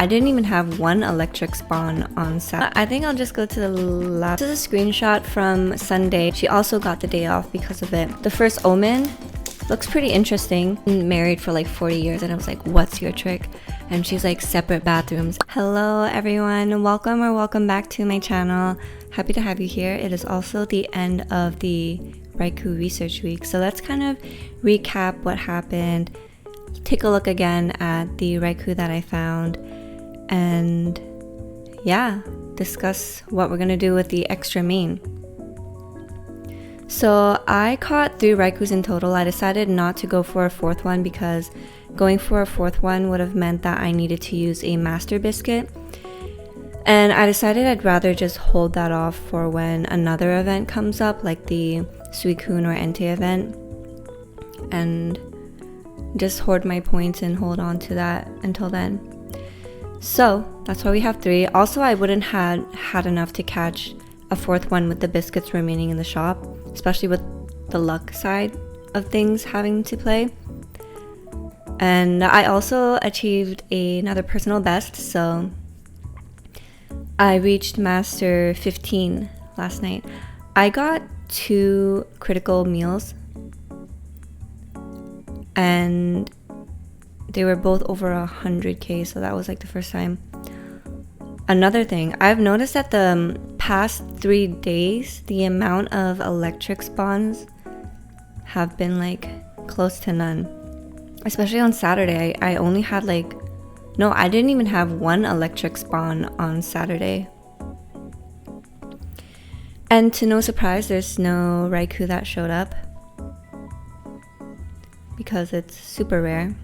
I didn't even have one electric spawn on Saturday. I think I'll just go to the lab. This is a screenshot from Sunday. She also got the day off because of it. The first omen looks pretty interesting. Been married for like 40 years and I was like, what's your trick? And she's like, separate bathrooms. Hello everyone, welcome back to my channel. Happy to have you here. It is also the end of the Raikou Research week, so let's kind of recap what happened, take a look again at the Raikou that I found, and yeah, discuss what we're gonna do with the extra main. So I caught 3 Raikous in total. I decided not to go for a 4th one because going for a 4th one would have meant that I needed to use a master biscuit. And I decided I'd rather just hold that off for when another event comes up, like the Suicune or Entei event, and just hoard my points and hold on to that until then. So that's why we have 3. Also, I wouldn't had enough to catch a 4th one with the biscuits remaining in the shop, especially with the luck side of things having to play. And I also achieved another personal best, so I reached Master 15 last night. I got 2 critical meals and they were both over 100k, so that was like the first time. Another thing, I've noticed that the past 3 days, the amount of electric spawns have been like close to none. Especially on Saturday, I only had like, no, I didn't even have one electric spawn on Saturday. And to no surprise, there's no Raikou that showed up because it's super rare.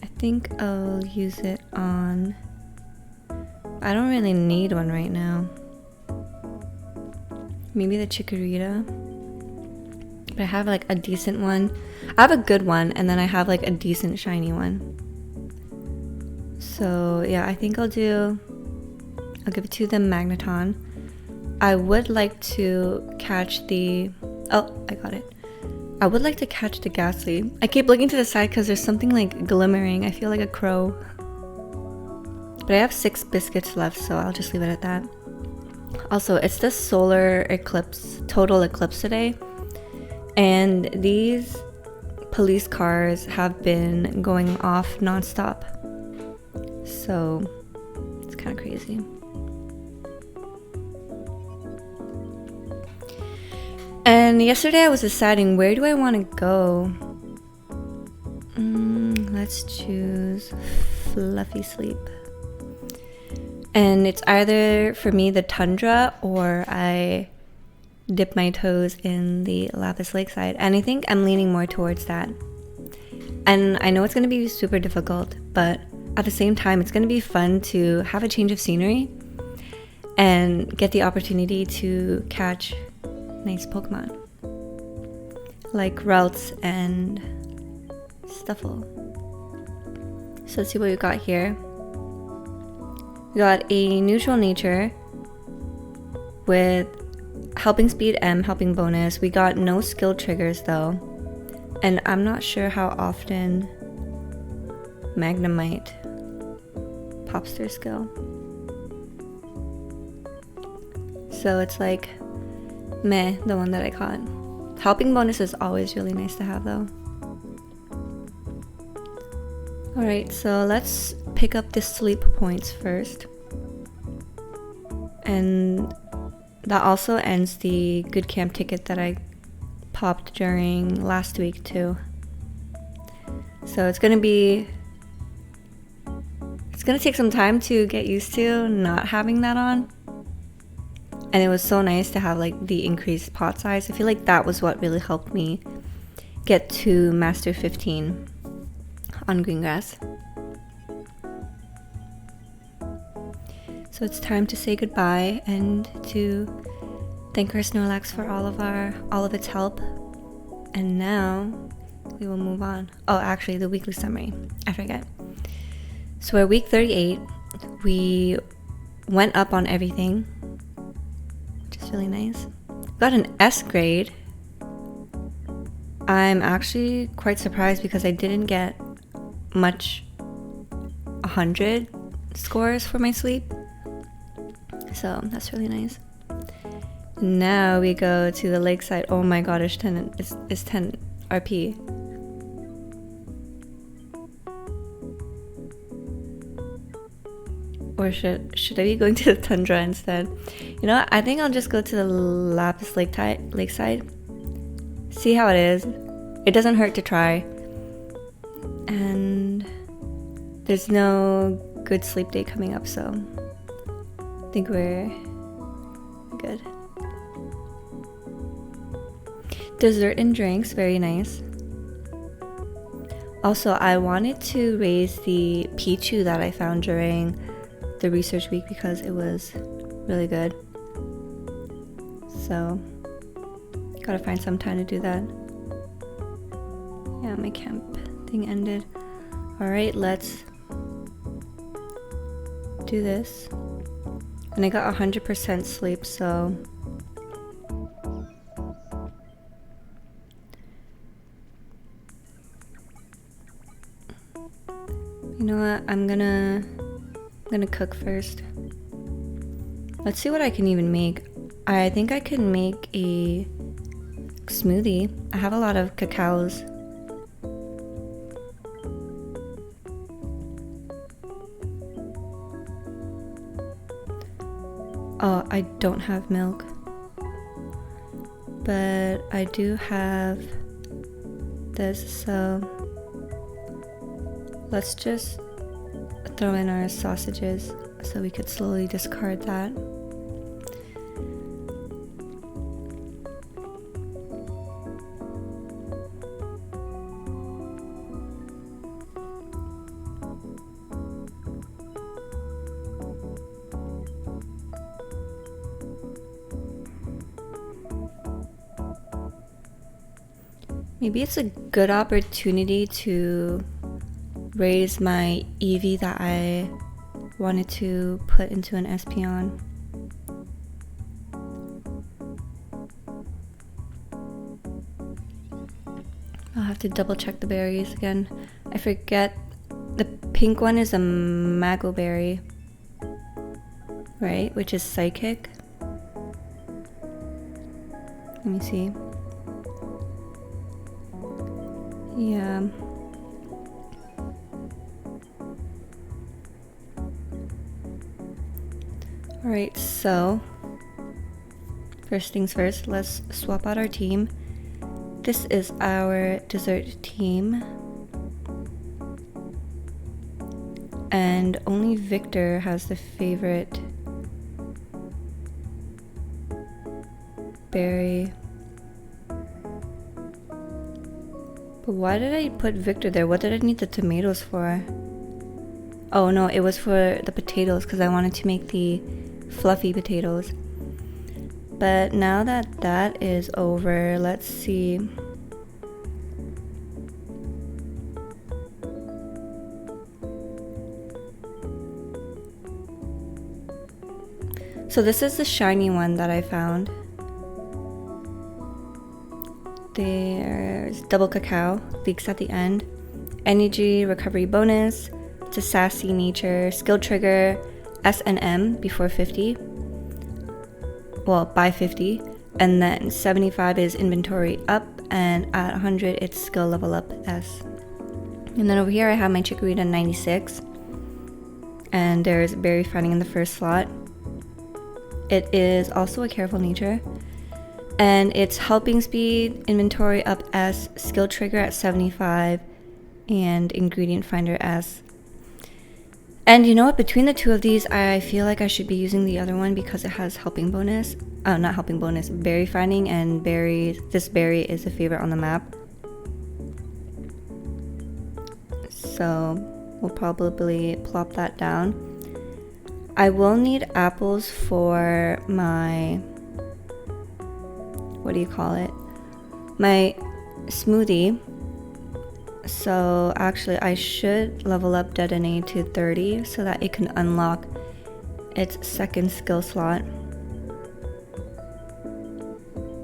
I think I'll use it on... I don't really need one right now. Maybe the Chikorita. But I have like a decent one. I have a good one and then I have like a decent shiny one. So yeah, I think I'll give it to the Magneton. I would like to catch the... Oh, I got it. I would like to catch the Ghastly. I keep looking to the side because there's something like glimmering. I feel like a crow. But I have 6 biscuits left, so I'll just leave it at that. Also, it's the solar eclipse, total eclipse today. And these police cars have been going off non-stop. So it's kind of crazy. And yesterday I was deciding, where do I want to go? Let's choose Fluffy Sleep. And it's either for me the Tundra or I dip my toes in the Lapis Lakeside. And I think I'm leaning more towards that. And I know it's going to be super difficult, but at the same time, it's going to be fun to have a change of scenery and get the opportunity to catch nice Pokemon like Ralts and Stuffle. So let's see what we got here. We got a neutral nature with helping speed M, helping bonus. We got no skill triggers though, and I'm not sure how often Magnemite pops their skill. So it's like meh, the one that I caught. Helping bonus is always really nice to have though. Alright, so let's pick up the sleep points first. And that also ends the good camp ticket that I popped during last week too. So it's gonna take some time to get used to not having that on. And it was so nice to have like the increased pot size. I feel like that was what really helped me get to Master 15 on green grass. So it's time to say goodbye and to thank our Snorlax for all of its help. And now we will move on. Oh, actually the weekly summary. I forget. So we're week 38. We went up on everything. which is really nice. Got an S grade. I'm actually quite surprised because I didn't get much 100 scores for my sleep. So that's really nice. Now we go to the lakeside. Oh my god, it's 10 RP. Or should I be going to the tundra instead? You know what? I think I'll just go to the Lapis lakeside. See how it is. It doesn't hurt to try. And there's no good sleep day coming up, so I think we're good. Dessert and drinks, very nice. Also, I wanted to raise the Pichu that I found during the research week because it was really good. So, gotta find some time to do that. Yeah, my camp thing ended. Alright, let's do this. And I got 100% sleep, so you know what? I'm gonna cook first. Let's see what I can even make. I think I can make a smoothie. I have a lot of cacaos. Oh, I don't have milk. But I do have this, so let's just throw in our sausages so we could slowly discard that. Maybe it's a good opportunity to raise my Eevee that I wanted to put into an Espeon. I'll have to double check the berries again. I forget, the pink one is a Magoberry, right? Which is psychic. Let me see. Yeah. Alright, so first things first, let's swap out our team. This is our dessert team. And only Victor has the favorite berry. But why did I put Victor there? What did I need the tomatoes for? Oh no, it was for the potatoes because I wanted to make the fluffy potatoes. But now that that is over, let's see. So this is the shiny one that I found. There's double cacao, leaks at the end. Energy recovery bonus. It's a sassy nature. Skill trigger S and M before 50. Well, by 50. And then 75 is inventory up. And at 100 it's skill level up S. And then over here I have my Chikorita 96. And there's berry finding in the first slot. It is also a careful nature. And it's helping speed, inventory up S, skill trigger at 75, and ingredient finder S. And you know what? Between the two of these, I feel like I should be using the other one because it has helping bonus. Not helping bonus, berry finding, and berries. This berry is a favorite on the map. So we'll probably plop that down. I will need apples for my, what do you call it? My smoothie. So actually I should level up Dedenne to 30 so that it can unlock its second skill slot.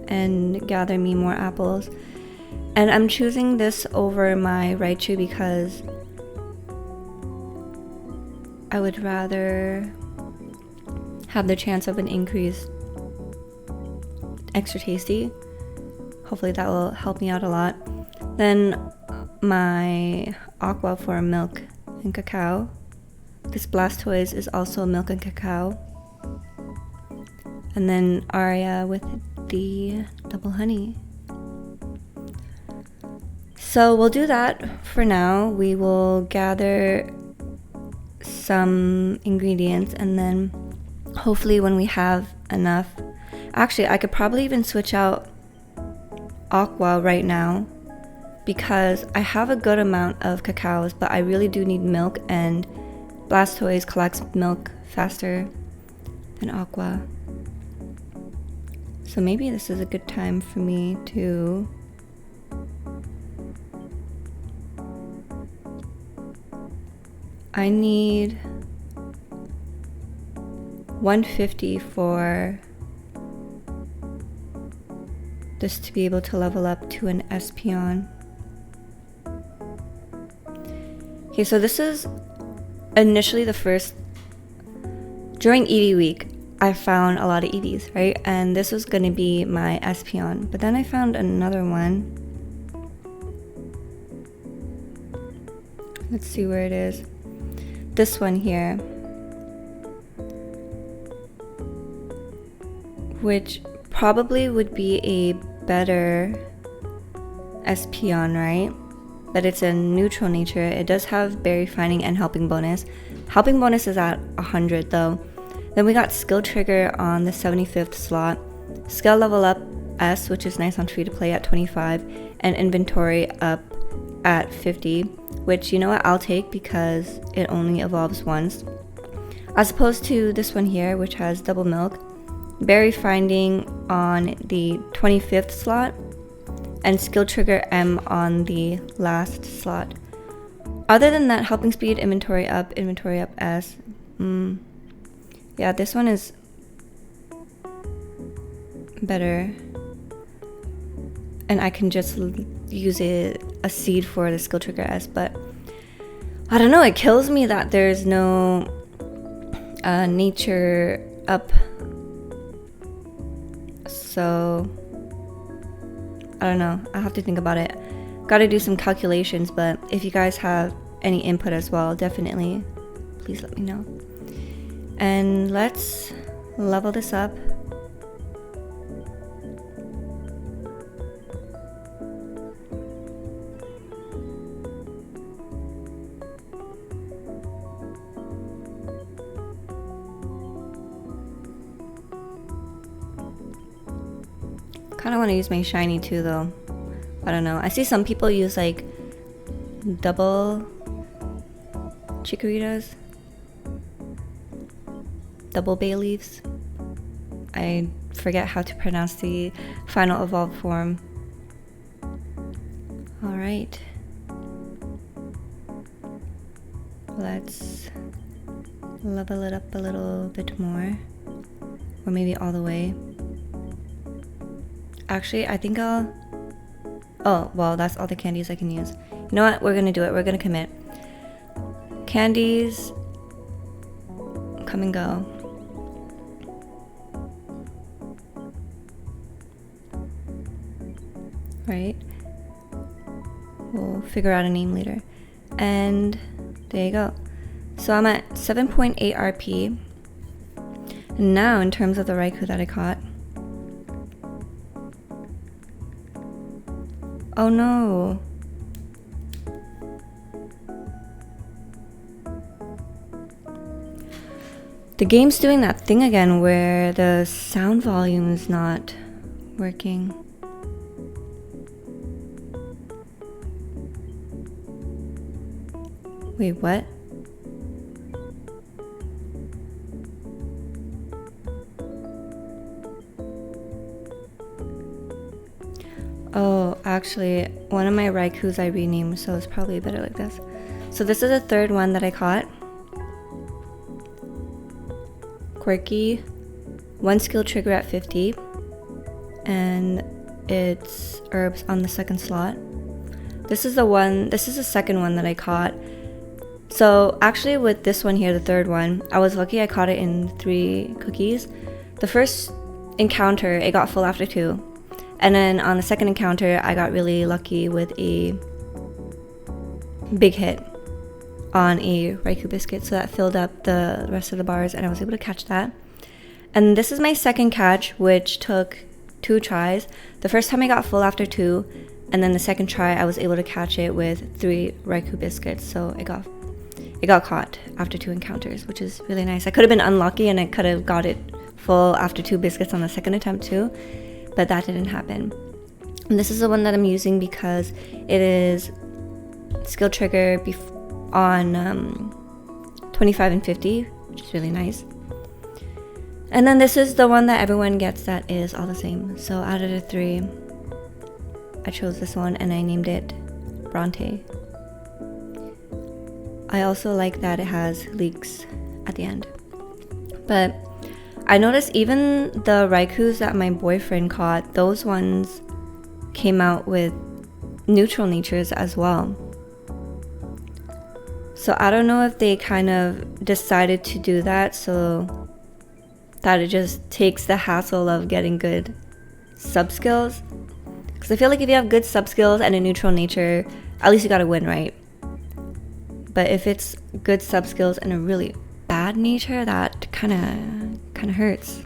and gather me more apples. And I'm choosing this over my Raikou because I would rather have the chance of an increased extra tasty. Hopefully that will help me out a lot. Then my aqua for milk and cacao. This Blastoise is also milk and cacao. And then Aria with the double honey. So we'll do that for now. We will gather some ingredients and then hopefully when we have enough. Actually, I could probably even switch out aqua right now because I have a good amount of cacaos, but I really do need milk, and Blastoise collects milk faster than aqua. So maybe this is a good time for me to I need 150 for this to be able to level up to an Espeon. Okay, so this is initially the first. During Eevee week, I found a lot of Eevees, right? And this was gonna be my Espeon, but then I found another one. Let's see where it is. This one here, which probably would be a better Espeon, right? But it's a neutral nature. It does have berry finding and helping bonus. Helping bonus is at 100 though. Then we got skill trigger on the 75th slot, skill level up S, which is nice on free to play at 25, and inventory up at 50, which you know what, I'll take because it only evolves once, as opposed to this one here, which has double milk, berry finding on the 25th slot, and skill trigger M on the last slot. Other than that, helping speed, inventory up S. Yeah, this one is better, and I can just use a seed for the skill trigger S, but I don't know, it kills me that there's no nature up, so I don't know, I have to think about it. Gotta do some calculations, but if you guys have any input as well, definitely please let me know. And let's level this up. Kind of want to use my shiny too though. I don't know. I see some people use like double chikorritas, double bay leaves. I forget how to pronounce the final evolved form. Alright. Let's level it up a little bit more. Or maybe all the way. Actually, I think I'll... Oh, well, that's all the candies I can use. You know what? We're gonna do it. We're gonna commit. Candies come and go. Right? We'll figure out a name later. And there you go. So I'm at 7.8 RP. And now, in terms of the Raikou that I caught. Oh no. The game's doing that thing again where the sound volume is not working. Wait, what? Oh, actually, one of my Raikous I renamed, so it's probably better like this. So this is the third one that I caught. Quirky, one skill trigger at 50, and it's herbs on the second slot. This is the second one that I caught. So actually with this one here, the third one, I was lucky I caught it in 3 cookies. The first encounter, it got full after 2. And then on the second encounter, I got really lucky with a big hit on a Raikou biscuit. So that filled up the rest of the bars and I was able to catch that. And this is my second catch, which took 2 tries. The first time I got full after 2, and then the second try I was able to catch it with 3 Raikou biscuits. So it got caught after 2 encounters, which is really nice. I could have been unlucky and I could have got it full after 2 biscuits on the second attempt too, but that didn't happen. And this is the one that I'm using because it is skill trigger on 25 and 50, which is really nice. And then this is the one that everyone gets that is all the same. So out of the 3, I chose this one and I named it Bronte. I also like that it has leaks at the end. But I noticed even the Raikous that my boyfriend caught, those ones came out with neutral natures as well. So I don't know if they kind of decided to do that so that it just takes the hassle of getting good sub skills. Because I feel like if you have good sub skills and a neutral nature, at least you gotta win, right? But if it's good sub skills and a really bad nature, that kind of hurts.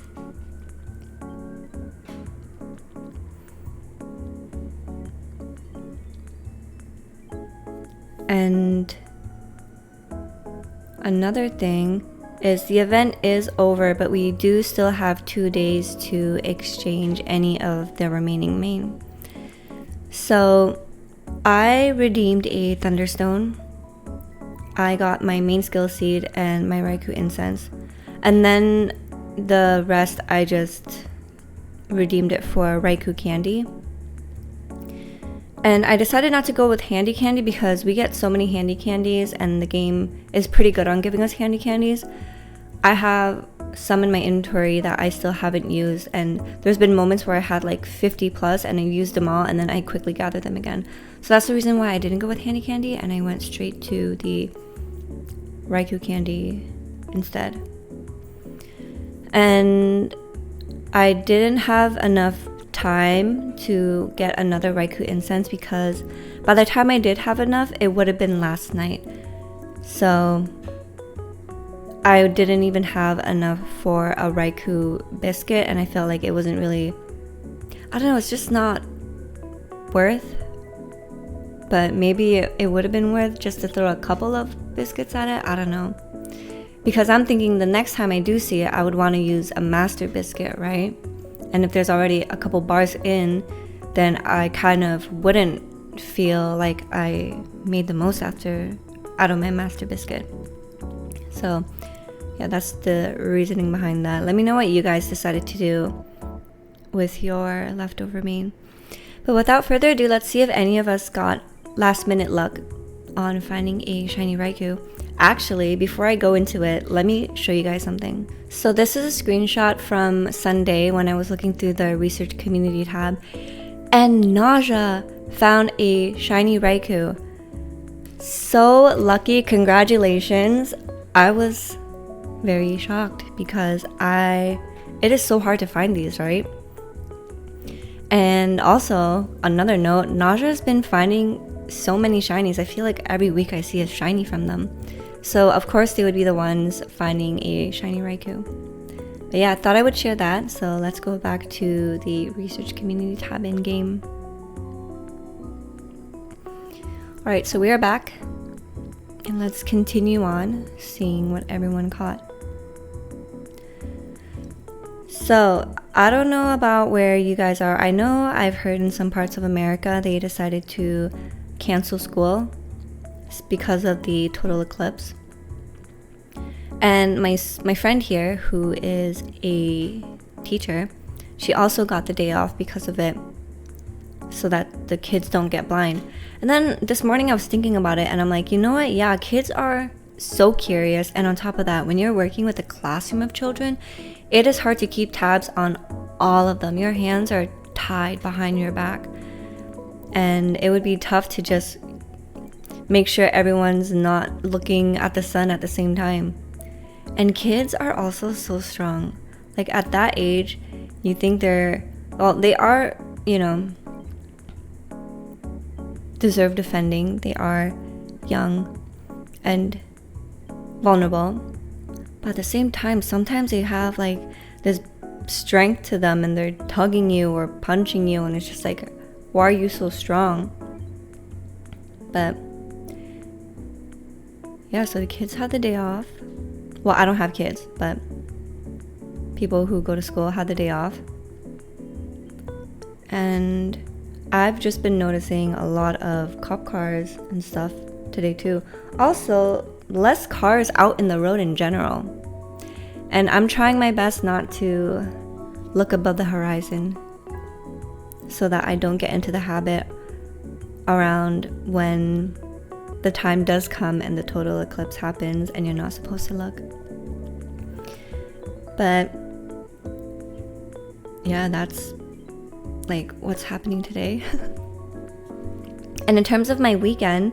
And another thing is the event is over, but we do still have 2 days to exchange any of the remaining main. So I redeemed a Thunderstone. I got my main skill seed and my Raikou incense, and then the rest I just redeemed it for Raikou candy. And I decided not to go with handy candy because we get so many handy candies and the game is pretty good on giving us handy candies. I have some in my inventory that I still haven't used, and there's been moments where I had like 50 plus and I used them all and then I quickly gathered them again. So that's the reason why I didn't go with handy candy and I went straight to the Raikou candy instead. And I didn't have enough time to get another Raikou incense because by the time I did have enough, it would have been last night. So I didn't even have enough for a Raikou biscuit, and I felt like it wasn't really, I don't know, it's just not worth. But maybe it would have been worth just to throw a couple of biscuits at it. I don't know. Because I'm thinking the next time I do see it, I would want to use a master biscuit, right? And if there's already a couple bars in, then I kind of wouldn't feel like I made the most out of my master biscuit. So yeah, that's the reasoning behind that. Let me know what you guys decided to do with your leftover main. But without further ado, let's see if any of us got last minute luck on finding a shiny Raikou. Actually, before I go into it, let me show you guys something. So this is a screenshot from Sunday when I was looking through the research community tab, and Nausea found a shiny Raikou. So lucky, congratulations. I was very shocked because it is so hard to find these, right? And also, another note, Nausea's been finding so many shinies. I feel like every week I see a shiny from them. So of course they would be the ones finding a shiny Raikou. But yeah, I thought I would share that. So let's go back to the research community tab in game. Alright, so we are back. And let's continue on seeing what everyone caught. So I don't know about where you guys are. I know I've heard in some parts of America they decided to cancel school because of the total eclipse. And my friend here, who is a teacher, she also got the day off because of it, so that the kids don't get blind. And then this morning I was thinking about it and I'm like, you know what? Yeah, kids are so curious, and on top of that, when you're working with a classroom of children, it is hard to keep tabs on all of them. Your hands are hide behind your back. And it would be tough to just make sure everyone's not looking at the sun at the same time. And kids are also so strong. Like at that age, you think they are, deserve defending. They are young and vulnerable. But at the same time, sometimes they have like this strength to them and they're tugging you or punching you, and it's just like, why are you so strong? But yeah, so the kids had the day off. Well, I don't have kids, but people who go to school had the day off. And I've just been noticing a lot of cop cars and stuff today too. Also, less cars out in the road in general. And I'm trying my best not to look above the horizon so that I don't get into the habit around when the time does come and the total eclipse happens and you're not supposed to look. But yeah, that's like what's happening today. And in terms of my weekend,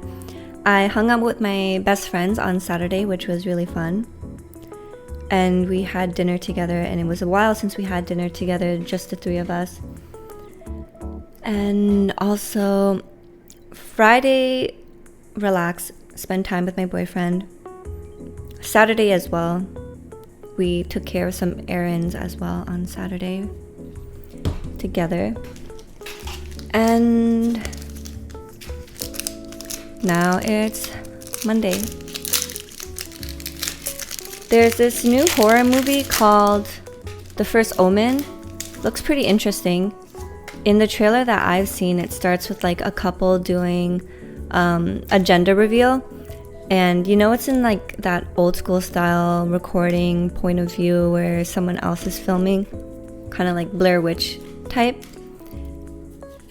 I hung out with my best friends on Saturday, which was really fun. And we had dinner together, and it was a while since we had dinner together, just the three of us. And also Friday, relax, spend time with my boyfriend. Saturday as well. We took care of some errands as well on Saturday together. And now it's Monday. There's this new horror movie called The First Omen. Looks pretty interesting. In the trailer that I've seen, it starts with like a couple doing a gender reveal. And it's in like that old school style recording point of view where someone else is filming, kind of like Blair Witch type.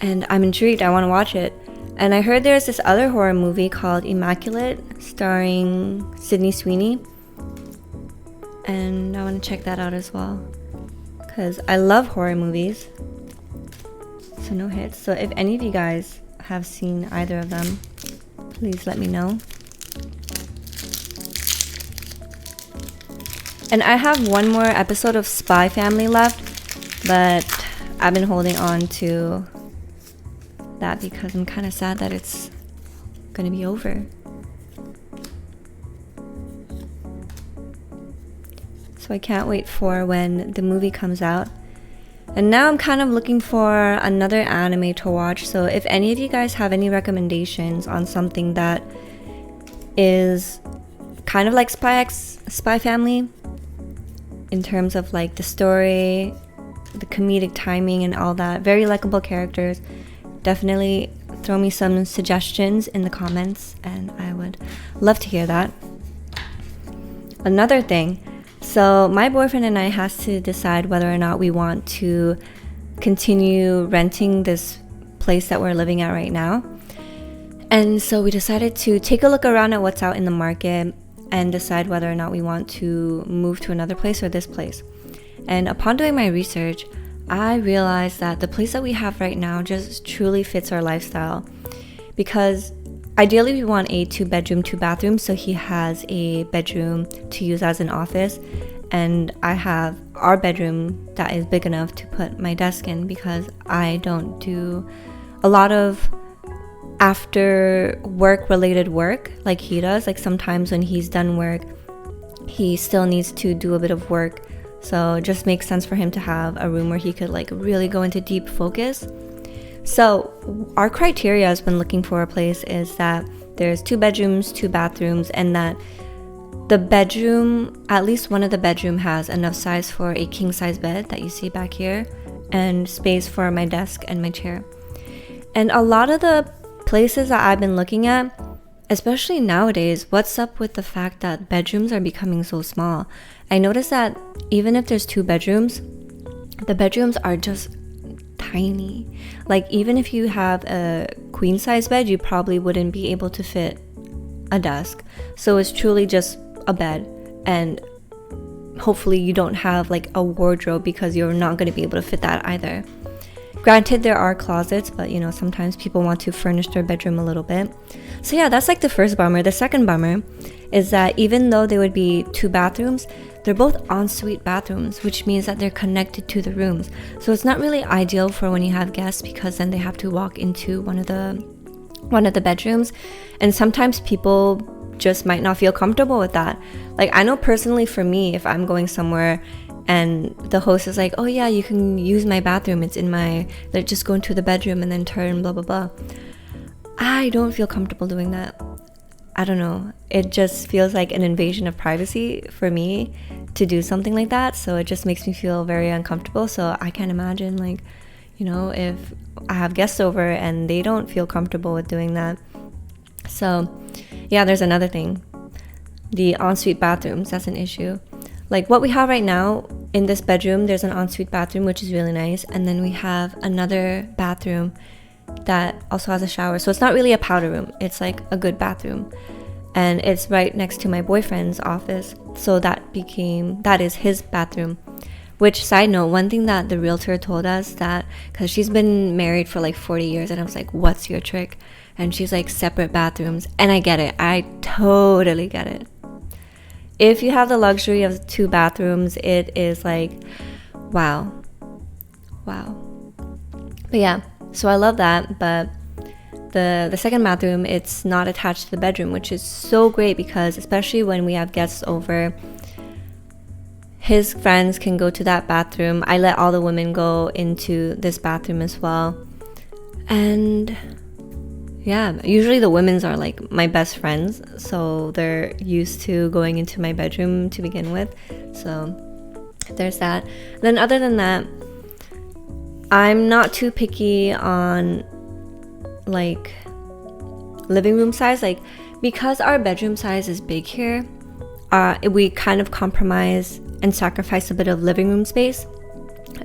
And I'm intrigued. I want to watch it. And I heard there's this other horror movie called Immaculate starring Sydney Sweeney. And I want to check that out as well, because I love horror movies. So no hits. So if any of you guys have seen either of them, please let me know. And I have one more episode of Spy Family left, but I've been holding on to that because I'm kind of sad that it's gonna be over. So I can't wait for when the movie comes out. And now I'm kind of looking for another anime to watch. So if any of you guys have any recommendations on something that is kind of like Spy Family, in terms of like the story, the comedic timing and all that, very likable characters, definitely throw me some suggestions in the comments and I would love to hear that. Another thing, so my boyfriend and I has to decide whether or not we want to continue renting this place that we're living at right now. And so we decided to take a look around at what's out in the market and decide whether or not we want to move to another place or this place. And upon doing my research, I realized that the place that we have right now just truly fits our lifestyle, because ideally we want a 2-bedroom, 2-bathroom, so he has a bedroom to use as an office, and I have our bedroom that is big enough to put my desk in, because I don't do a lot of after work related work like he does. Like sometimes when he's done work, he still needs to do a bit of work, so it just makes sense for him to have a room where he could like really go into deep focus. So our criteria as when looking for a place is that there's 2 bedrooms, 2 bathrooms, and that the bedroom, at least one of the bedroom, has enough size for a king size bed that you see back here, and space for my desk and my chair. And a lot of the places that I've been looking at, especially nowadays, what's up with the fact that bedrooms are becoming so small? I noticed that even if there's 2 bedrooms, the bedrooms are just tiny. Like even if you have a queen size bed, you probably wouldn't be able to fit a desk. So it's truly just a bed, and hopefully you don't have like a wardrobe, because you're not going to be able to fit that either. Granted, there are closets, but you know, sometimes people want to furnish their bedroom a little bit. So yeah, that's like the first bummer. The second bummer is that even though they would be 2 bathrooms, they're both ensuite bathrooms, which means that they're connected to the rooms. So it's not really ideal for when you have guests, because then they have to walk into one of the bedrooms, and sometimes people just might not feel comfortable with that. Like, I know personally for me, if I'm going somewhere and the host is like, oh yeah, you can use my bathroom, it's in my, like, just go into the bedroom and then turn, blah blah blah, I don't feel comfortable doing that. I don't know, it just feels like an invasion of privacy for me to do something like that. So it just makes me feel very uncomfortable. So I can't imagine, like, you know, if I have guests over and they don't feel comfortable with doing that. So yeah, there's another thing, the ensuite bathrooms. That's an issue. Like what we have right now in this bedroom, there's an ensuite bathroom, which is really nice, and then we have another bathroom that also has a shower. So it's not really a powder room, it's like a good bathroom, and it's right next to my boyfriend's office. So that is his bathroom. Which, side note, one thing that the realtor told us, that because she's been married for like 40 years, and I was like, what's your trick? And she's like, separate bathrooms. And I get it, I totally get it. If you have the luxury of 2 bathrooms, it is like, wow. But yeah, so I love that. But the second bathroom, it's not attached to the bedroom, which is so great, because especially when we have guests over, his friends can go to that bathroom. I let all the women go into this bathroom as well. And yeah, usually the women's are like my best friends, so they're used to going into my bedroom to begin with. So there's that. Then other than that, I'm not too picky on like living room size. Like, because our bedroom size is big here, we kind of compromise and sacrifice a bit of living room space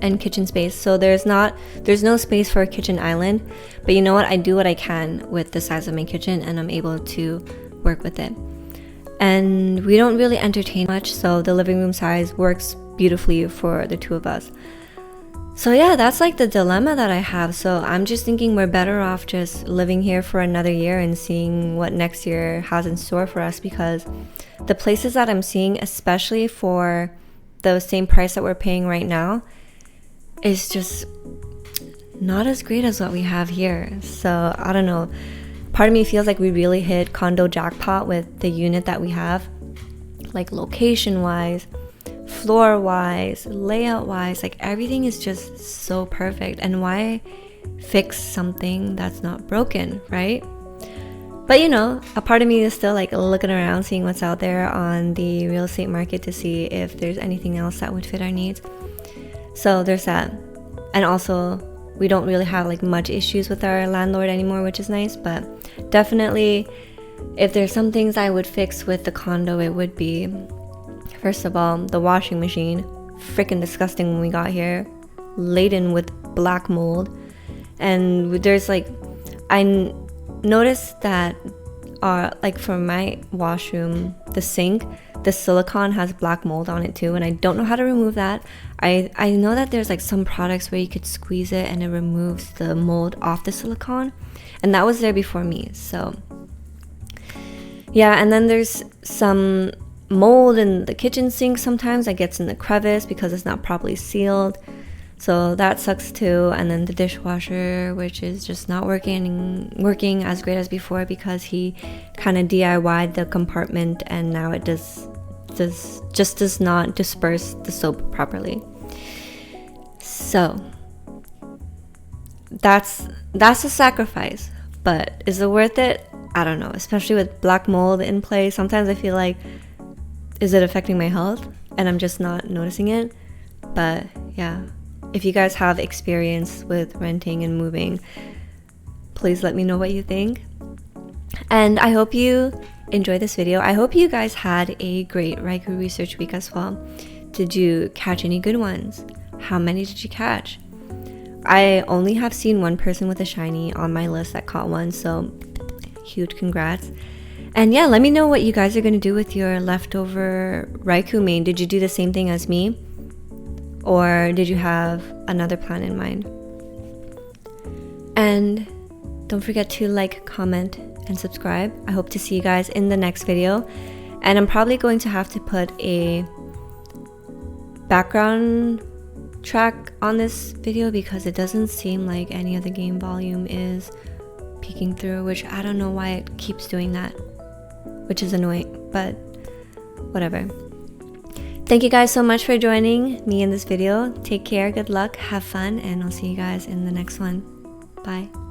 and kitchen space. So there's no space for a kitchen island, but you know what, I do what I can with the size of my kitchen, and I'm able to work with it. And we don't really entertain much, so the living room size works beautifully for the 2 of us. So yeah, that's like the dilemma that I have. So I'm just thinking we're better off just living here for another year and seeing what next year has in store for us, because the places that I'm seeing, especially for the same price that we're paying right now, is just not as great as what we have here. So I don't know, part of me feels like we really hit condo jackpot with the unit that we have, like location wise, floor wise, layout wise, like everything is just so perfect. And why fix something that's not broken, right? But you know, a part of me is still like looking around, seeing what's out there on the real estate market to see if there's anything else that would fit our needs. So there's that. And also, we don't really have like much issues with our landlord anymore, which is nice. But definitely, if there's some things I would fix with the condo, it would be, first of all, the washing machine. Freaking disgusting when we got here, laden with black mold. And there's like, I noticed that like for my washroom, the sink, the silicone has black mold on it too, and I don't know how to remove that. I know that there's like some products where you could squeeze it and it removes the mold off the silicone, and that was there before me. So yeah, and then there's some mold in the kitchen sink sometimes that gets in the crevice because it's not properly sealed. So that sucks too. And then the dishwasher, which is just not working as great as before, because he kind of DIY'd the compartment and now it does not disperse the soap properly. So that's a sacrifice, but is it worth it? I don't know, especially with black mold in play. Sometimes I feel like, is it affecting my health and I'm just not noticing it? But yeah, if you guys have experience with renting and moving, please let me know what you think. And I hope you enjoyed this video. I hope you guys had a great Raikou Research week as well. Did you catch any good ones? How many did you catch? I only have seen one person with a shiny on my list that caught one, so huge congrats. And yeah, let me know what you guys are going to do with your leftover Raikou main. Did you do the same thing as me? Or did you have another plan in mind? And don't forget to like, comment, and subscribe. I hope to see you guys in the next video. And I'm probably going to have to put a background track on this video because it doesn't seem like any of the game volume is peeking through, which I don't know why it keeps doing that, which is annoying, but whatever. Thank you guys so much for joining me in this video. Take care, good luck, have fun, and I'll see you guys in the next one. Bye.